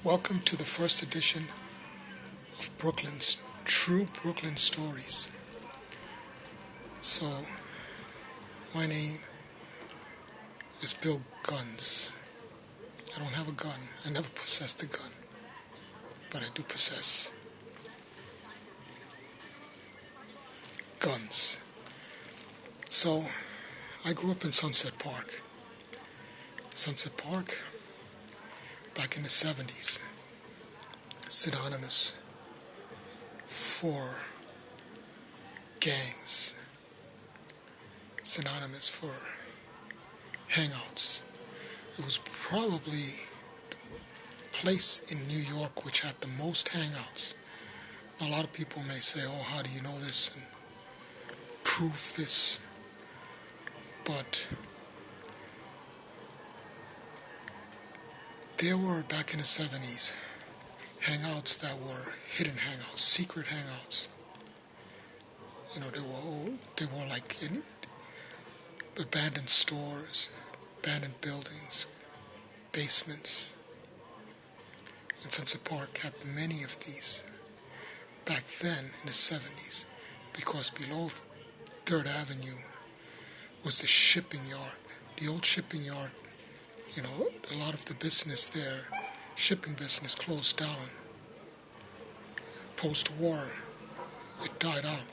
Welcome to the first edition of Brooklyn's True Brooklyn Stories. So, my name is Bill Guns. I don't have a gun. I never possessed a gun. But I do possess guns. So, I grew up in Sunset Park. Sunset Park, back in the 70s, synonymous for gangs, synonymous for hangouts. It was probably the place in New York which had the most hangouts. Now, a lot of people may say, oh, how do you know this and prove this? But there were, back in the 70s, hangouts that were hidden hangouts, secret hangouts. You know, they were like in abandoned stores, abandoned buildings, basements. And Sunset Park had many of these back then in the 70s, because below 3rd Avenue was the shipping yard. The old shipping yard, you know, a lot of the business there, shipping business, closed down. Post-war, it died out.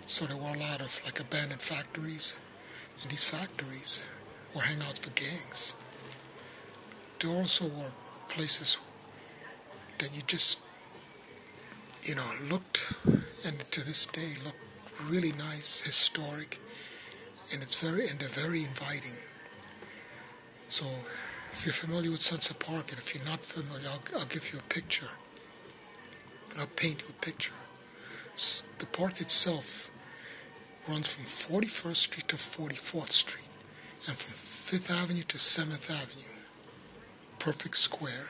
So there were a lot of like abandoned factories, and these factories were hangouts for gangs. There also were places that you just, you know, looked, and to this day look really nice, historic, and they're very inviting. So if you're familiar with Sunset Park, and if you're not familiar, I'll give you a picture. I'll paint you a picture. The park itself runs from 41st Street to 44th Street, and from 5th Avenue to 7th Avenue. Perfect square.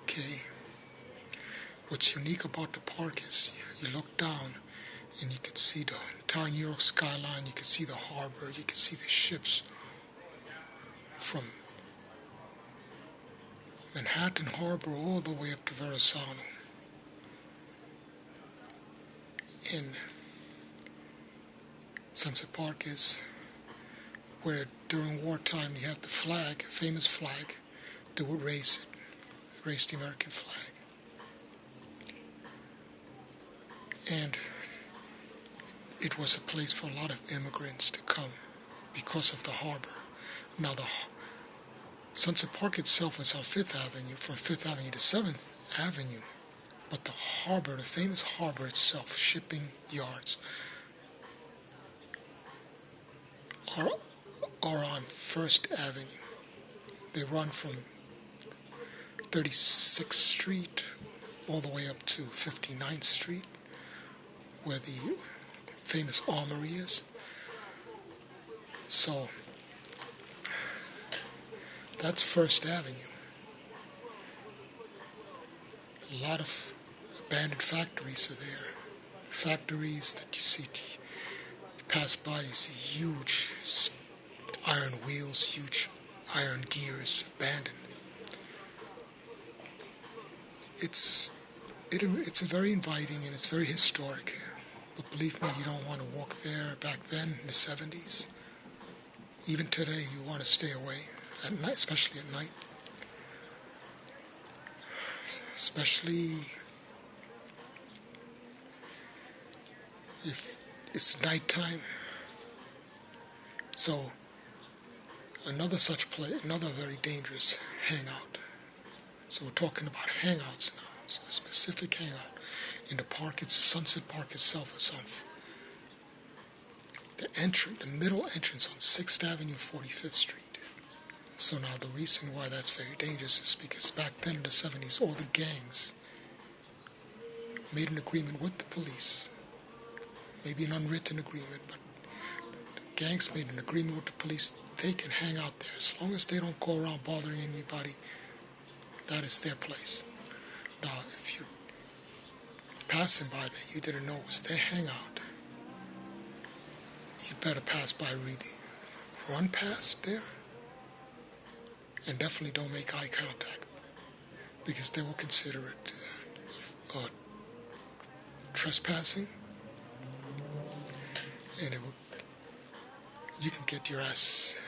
Okay. What's unique about the park is you look down and you can see the entire New York skyline, you can see the harbor, you can see the ships from Manhattan Harbor all the way up to Verrazano. In Sunset Park is where during wartime you have the flag, a famous flag, they would raise the American flag. And it was a place for a lot of immigrants to come because of the harbor. Now, the Sunset Park itself is on 5th Avenue, from 5th Avenue to 7th Avenue. But the harbor, the famous harbor itself, shipping yards, are on 1st Avenue. They run from 36th Street all the way up to 59th Street, where the famous armory is. So that's 1st Avenue. A lot of abandoned factories are there. Factories that you see, you pass by, you see huge iron wheels, huge iron gears, abandoned. It's very inviting and it's very historic. But believe me, you don't want to walk there back then in the 70s. Even today, you want to stay away at night, especially at night. Especially if it's nighttime. So, another such place, another very dangerous hangout. So we're talking about hangouts now. So a specific hangout in the park. It's Sunset Park itself. It's on the middle entrance on 6th Avenue, 45th Street. So now the reason why that's very dangerous is because back then in the 70s, all the gangs made an agreement with the police. Maybe an unwritten agreement, but the gangs made an agreement with the police. They can hang out there as long as they don't go around bothering anybody. That is their place. Now, if you're passing by that you didn't know was their hangout, you'd better pass by really. Run past there And definitely don't make eye contact, because they will consider it trespassing, and you can get your ass,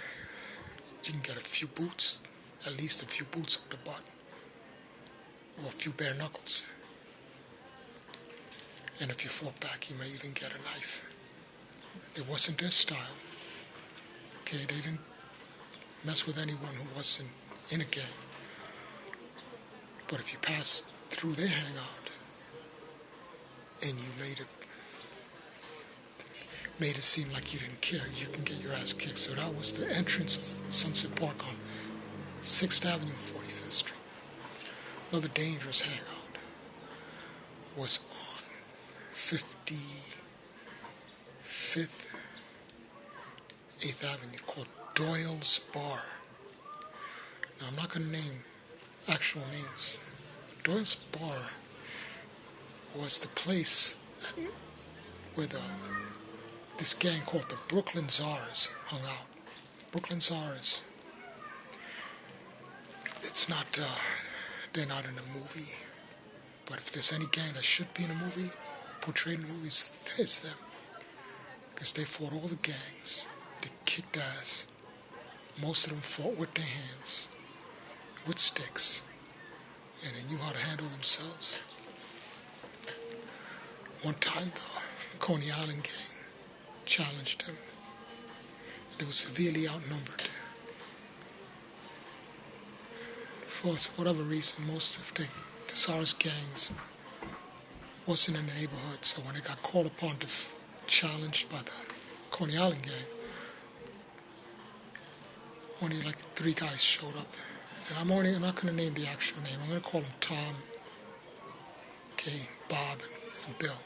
you can get a few boots, at least a few boots up the butt, or a few bare knuckles. And if you fought back, you may even get a knife. It wasn't their style. Okay, they didn't mess with anyone who wasn't in a gang. But if you passed through their hangout and you made it seem like you didn't care, you can get your ass kicked. So that was the entrance of Sunset Park on 6th Avenue, 45th Street. Another dangerous hangout was on 55th, 8th Avenue, called Doyle's Bar. Now, I'm not going to name actual names. Doyle's Bar was the place where this gang called the Brooklyn Czars hung out. Brooklyn Czars. It's not, they're not in the movie. But if there's any gang that should be in a movie, portrayed in movies, it's them. Because they fought all the gangs. They kicked ass. Most of them fought with their hands, with sticks, and they knew how to handle themselves. One time, the Coney Island gang challenged them, and they were severely outnumbered. For whatever reason, most of the Czars gangs wasn't in the neighborhood, so when they got called upon to challenged by the Coney Island gang, only like 3 guys showed up. And I'm not going to name the actual name. I'm going to call them Tom, okay, Bob, and Bill.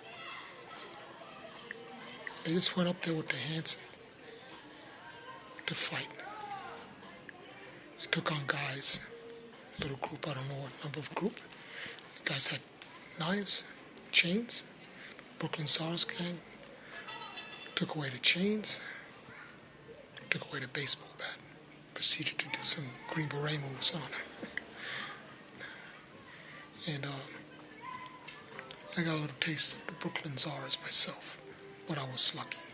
They just went up there with their hands to fight. They took on guys, little group, I don't know what number of group. The guys had knives, chains. Brooklyn Czars gang took away the chains, took away the baseball bat, proceeded to do some Green Beret moves on him. And I got a little taste of the Brooklyn Czars myself, but I was lucky.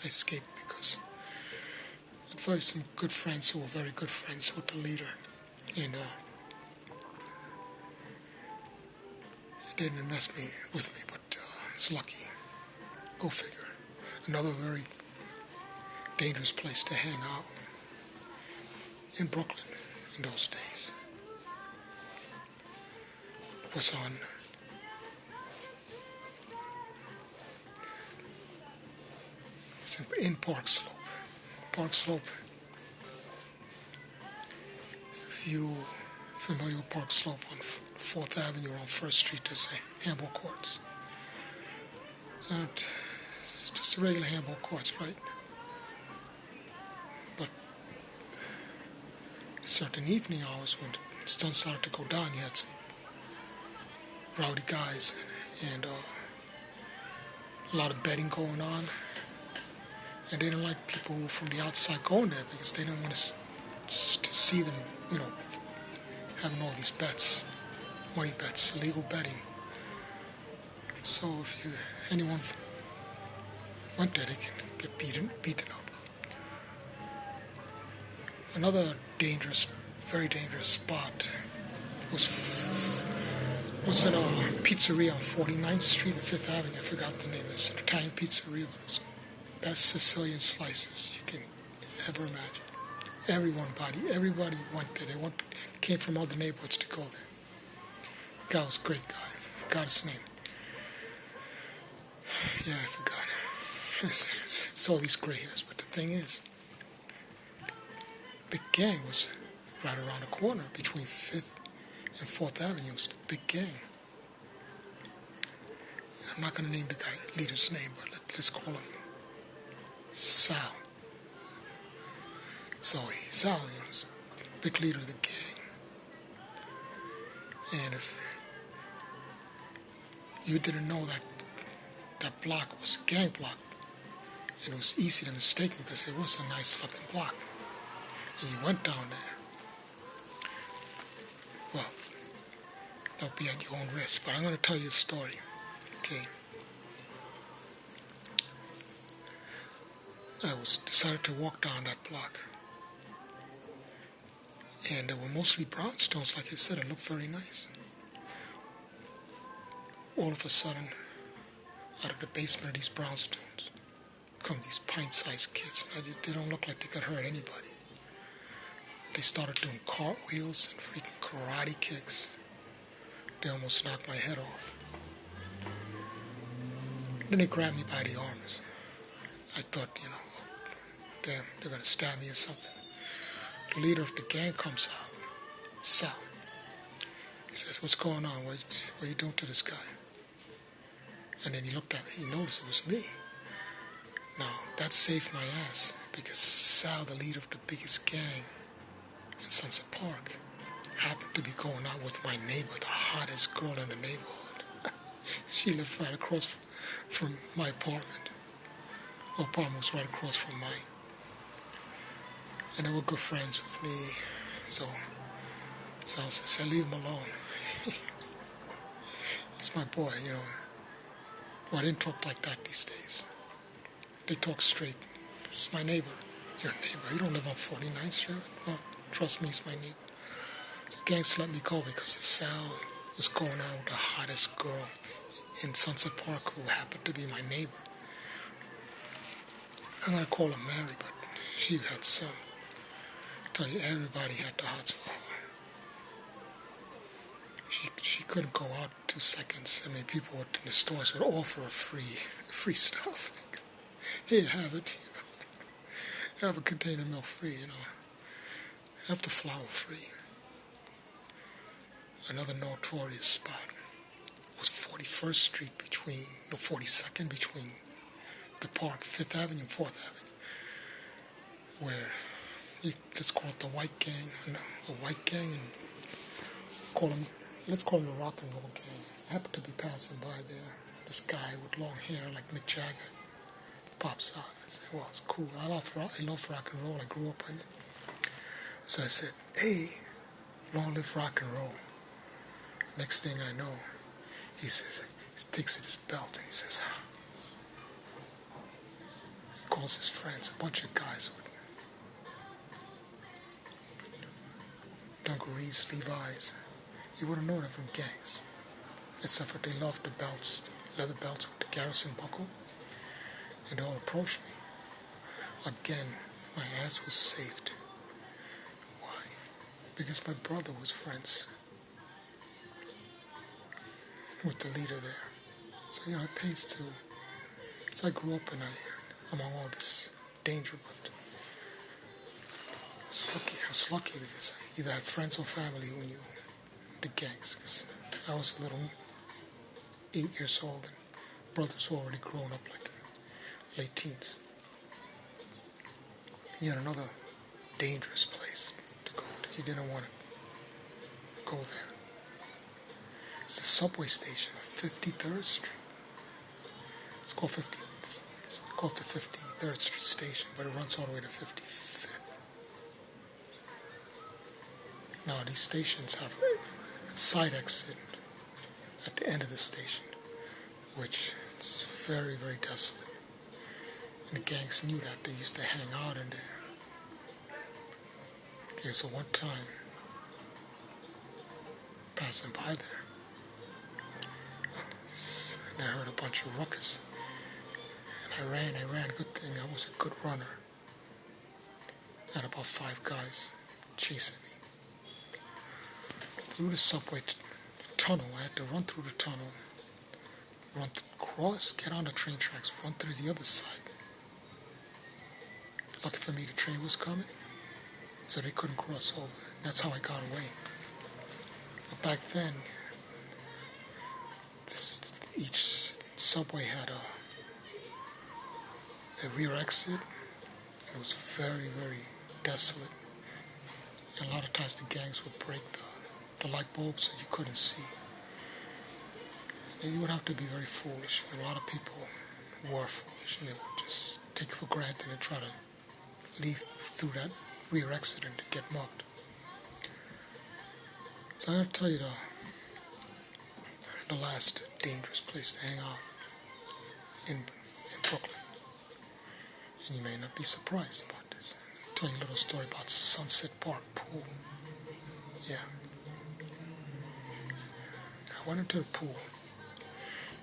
I escaped because I had some good friends who were very good friends with the leader. And they didn't mess with me, but it's lucky. Go figure. Another very dangerous place to hang out in Brooklyn in those days was on in Park Slope. Park Slope, if you're familiar with Park Slope on 4th Avenue on 1st Street, there's a handball courts. It's just a regular handball courts, right? But certain evening hours when the sun started to go down, you had some rowdy guys and a lot of betting going on. And they didn't like people from the outside going there because they didn't want to see them, having all these bets, money bets, illegal betting. So if anyone went there, they can get beaten up. Another very dangerous spot was in a pizzeria on 49th Street and 5th Avenue. I forgot the name. It's an Italian pizzeria, but it was best Sicilian slices you can ever imagine. Everybody went there. They came from other neighborhoods to go there. The guy was a great guy. I forgot his name. Yeah, I forgot. It's all these gray hairs. But the thing is, Big Gang was right around the corner between 5th and 4th Avenue. It was the Big Gang. I'm not going to name the guy leader's name, but let's call him Sal. Sal, was the big leader of the gang. And if you didn't know that block was a gang block, and it was easy to mistake because it was a nice looking block, and you went down there, Don't be at your own risk. But I'm going to tell you a story. Okay. I decided to walk down that block. And there were mostly brownstones, like I said. It looked very nice. All of a sudden, out of the basement of these brownstones come these pint-sized kids. And they don't look like they could hurt anybody. They started doing cartwheels and freaking karate kicks. They almost knocked my head off. Then they grabbed me by the arms. I thought, damn, they're going to stab me or something. The leader of the gang comes out, Sal. He says, "What's going on? What are you doing to this guy?" And then he looked at me. He noticed it was me. Now, that saved my ass because Sal, the leader of the biggest gang in Sunset Park, happened to be going out with my neighbor, the hottest girl in the neighborhood. She lived right across from my apartment. Her apartment was right across from mine. And they were good friends with me. So Sal says, "Leave him alone." It's my boy, Well, I didn't talk like that these days. They talk straight. It's my neighbor. Your neighbor. You don't live on 49th Street. Well, trust me, it's my neighbor. So the gangs let me go because Sal was going out with the hottest girl in Sunset Park who happened to be my neighbor. I'm going to call her Mary, but she had some. I tell you, everybody had the hots for her. She couldn't go out 2 seconds. I mean, people in the stores would offer her free stuff. Here, have it, Have a container of milk free, Have the flour free. Another notorious spot was 41st Street 42nd between the park, 5th Avenue and 4th Avenue, where let's call it the white gang, and let's call them the rock and roll gang. I happened to be passing by there. This guy with long hair like Mick Jagger pops out. I said, "Well, it's cool. I love rock and roll. I grew up in it." So I said, "Hey, long live rock and roll." Next thing I know, he takes his belt and he says, he calls his friends, a bunch of guys with dungarees, Levi's. You wouldn't know them from gangs, except for they loved the belts, leather belts with the Garrison buckle, and they all approached me. Again, my ass was saved. Why? Because my brother was friends with the leader there. So, it pays to. So I grew up among all this danger, but I was lucky because you either had friends or family when you the gangs. Because I was a little 8 years old and brothers were already grown up like late teens. Yet another dangerous place to go to. You didn't want to go there. It's the subway station of 53rd Street. It's called the 53rd Street station, but it runs all the way to 55th. Now, these stations have a side exit at the end of the station, which is very, very desolate. And the gangs knew that. They used to hang out in there. Okay, so one time, passing by there, and I heard a bunch of ruckus. And I ran. Good thing I was a good runner. I had about 5 guys chasing me. Through the subway tunnel, I had to run through the tunnel, get on the train tracks, run through the other side. Lucky for me, the train was coming, so they couldn't cross over. And that's how I got away. But back then, each subway had a rear exit. It was very, very desolate. And a lot of times the gangs would break the light bulbs so you couldn't see. And you would have to be very foolish. And a lot of people were foolish, and they would just take it for granted and try to leave through that rear exit and to get mugged. So I gotta tell you, the last dangerous place to hang out in Brooklyn. And you may not be surprised about this. I'll tell you a little story about Sunset Park Pool. Yeah. I went into the pool,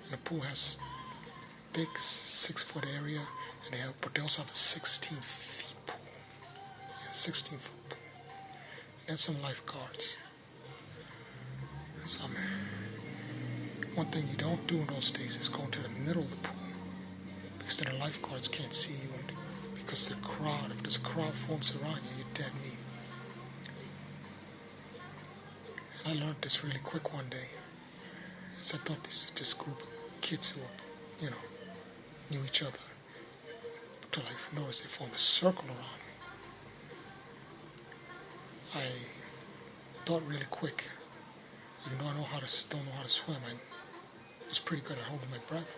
and the pool has a big 6-foot area, but they also have a 16-foot pool. Yeah, 16-foot pool. And some lifeguards. One thing you don't do in those days is go into the middle of the pool, because then the lifeguards can't see you, and because if there's a crowd forms around you, you're dead meat. And I learned this really quick one day, as I thought this group of kids who, knew each other, until I noticed they formed a circle around me. I thought really quick, even though I don't know how to swim, I was pretty good at holding my breath.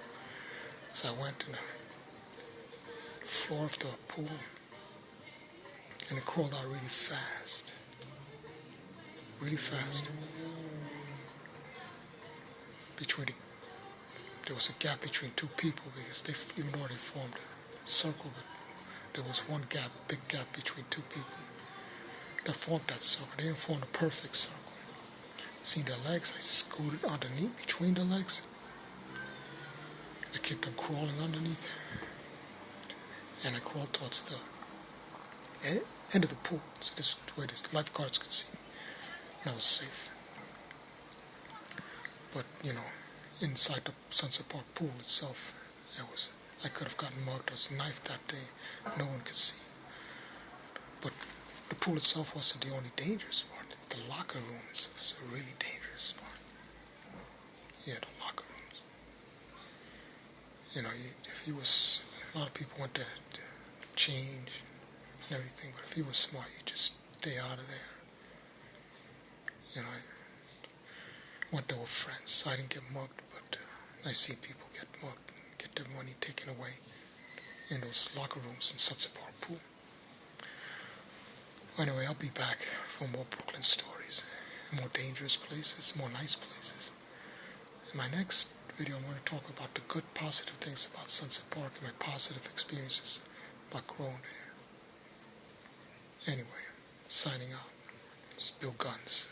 So I went in the floor of the pool, and it crawled out really fast. Really fast. There was a gap between two people, because even though they formed a circle, but there was one gap, a big gap between two people that formed that circle. They didn't form a perfect circle. See their legs, I scooted underneath between the legs. I kept on crawling underneath, and I crawled towards the end of the pool, so this is where the lifeguards could see me, and I was safe. But, inside the Sunset Park pool itself, I could have gotten mugged. There was a knife that day. No one could see. But the pool itself wasn't the only dangerous part. The locker rooms was a really dangerous part. Yeah, the locker rooms. A lot of people went there to change and everything, but if you were smart, you just stay out of there. I went there with friends, so I didn't get mugged, but I see people get mugged, get their money taken away in those locker rooms in Sunset Park Pool. Anyway, I'll be back for more Brooklyn stories, more dangerous places, more nice places. In my next video, I'm going to talk about the good, positive things about Sunset Park and my positive experiences about growing there. Anyway, signing out. It's Bill Guns.